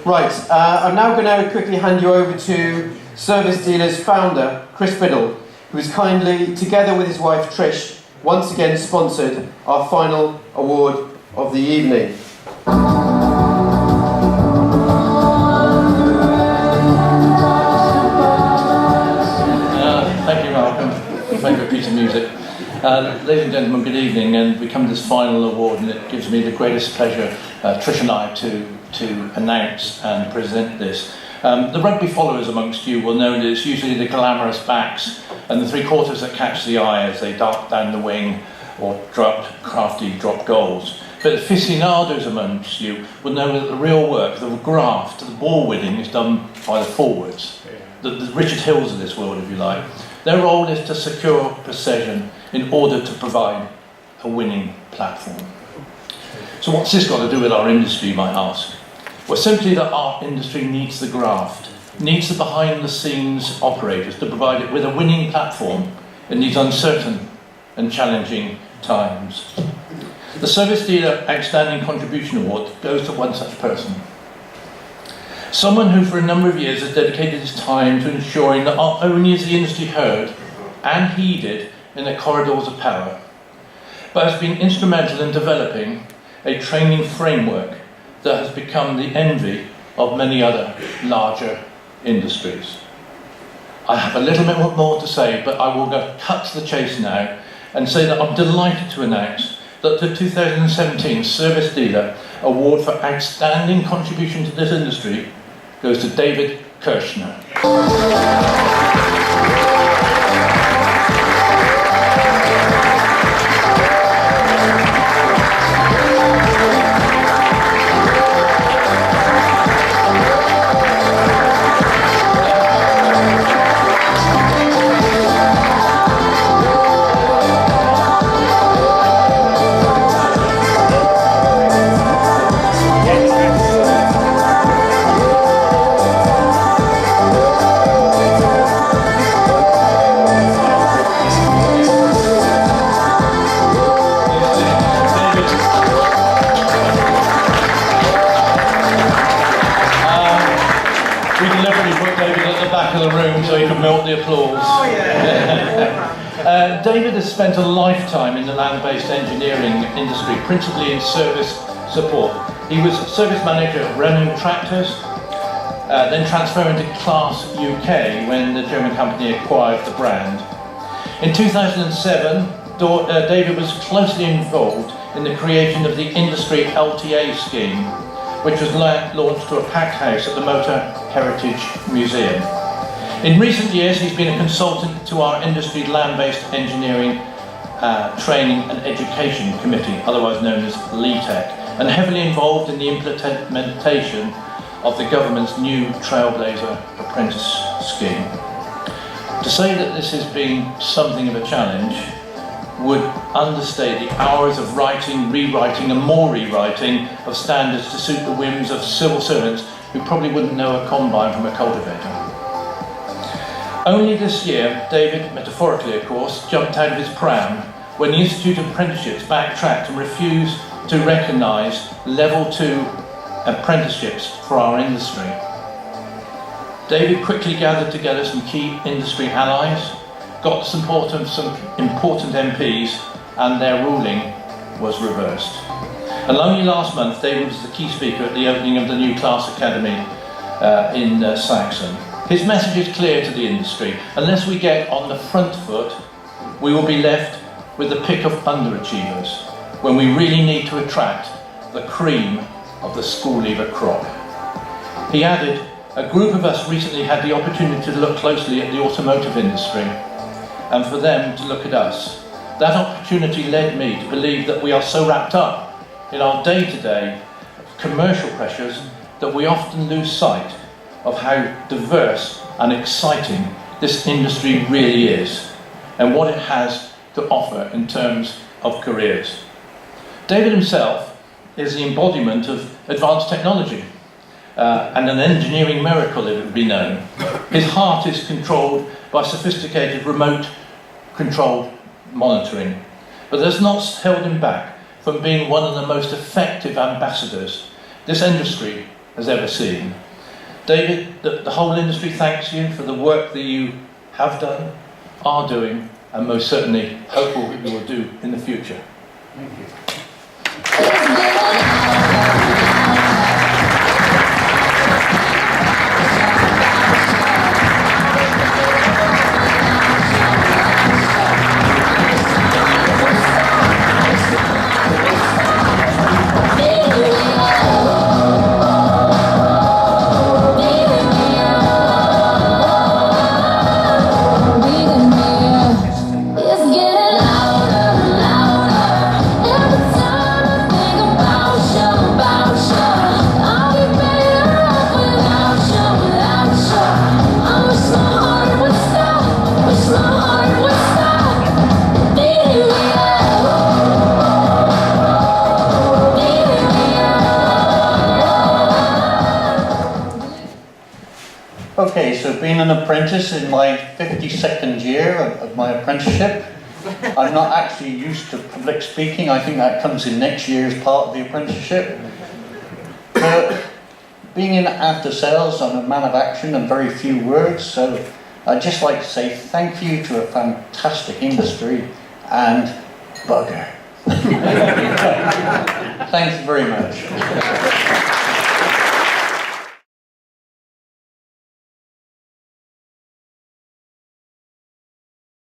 Right, I'm now going to quickly hand you over to Service Dealer's founder, Chris Biddle, who has kindly, together with his wife Trish, once again sponsored our final award of the evening. Thank you, Malcolm. Favourite piece of music. Ladies and gentlemen, good evening, and we come to this final award, and it gives me the greatest pleasure, Trish and I, to announce and present this. The rugby followers amongst you will know that it's usually the glamorous backs and the three-quarters that catch the eye as they dart down the wing or crafty drop goals. But aficionados amongst you will know that the real work, the graft, the ball winning is done by the forwards, the Richard Hills of this world, if you like. Their role is to secure possession in order to provide a winning platform. So what's this got to do with our industry, you might ask? Well, simply that our industry needs the graft, needs the behind-the-scenes operators to provide it with a winning platform in these uncertain and challenging times. The Service Dealer Outstanding Contribution Award goes to one such person. Someone who for a number of years has dedicated his time to ensuring that not only is the industry heard and heeded in the corridors of power, but has been instrumental in developing a training framework that has become the envy of many other larger industries. I have a little bit more to say, but I will go cut to the chase now and say that I'm delighted to announce that the 2017 Service Dealer Award for Outstanding Contribution to this industry goes to David Kirshner. So he could melt the applause. Oh, yeah. David has spent a lifetime in the land-based engineering industry, principally in service support. He was service manager of Renault Tractors, then transferring to Class UK when the German company acquired the brand. In 2007, David was closely involved in the creation of the industry LTA scheme, which was launched to a packed house at the Motor Heritage Museum. In recent years, he's been a consultant to our industry land-based engineering training and education committee, otherwise known as LETEC, and heavily involved in the implementation of the government's new Trailblazer apprentice scheme. To say that this has been something of a challenge would understate the hours of writing, rewriting and more rewriting of standards to suit the whims of civil servants who probably wouldn't know a combine from a cultivator. Only this year, David, metaphorically of course, jumped out of his pram when the Institute of Apprenticeships backtracked and refused to recognise Level 2 apprenticeships for our industry. David quickly gathered together some key industry allies, got the support of some important MPs, and their ruling was reversed. And only last month, David was the key speaker at the opening of the new Class Academy in Saxon. His message is clear to the industry. Unless we get on the front foot, we will be left with the pick of underachievers when we really need to attract the cream of the school leaver crop. He added, a group of us recently had the opportunity to look closely at the automotive industry and for them to look at us. That opportunity led me to believe that we are so wrapped up in our day-to-day commercial pressures that we often lose sight of how diverse and exciting this industry really is and what it has to offer in terms of careers. David himself is the embodiment of advanced technology and an engineering miracle, it would be known. His heart is controlled by sophisticated remote controlled monitoring, but that's not held him back from being one of the most effective ambassadors this industry has ever seen. David, the whole industry thanks you for the work that you have done, are doing, and most certainly hopeful you will do in the future. Thank you. Okay, so being an apprentice in my 52nd year of my apprenticeship, I'm not actually used to public speaking. I think that comes in next year as part of the apprenticeship. But being in after sales, I'm a man of action and very few words, so I'd just like to say thank you to a fantastic industry and bugger. Thanks very much.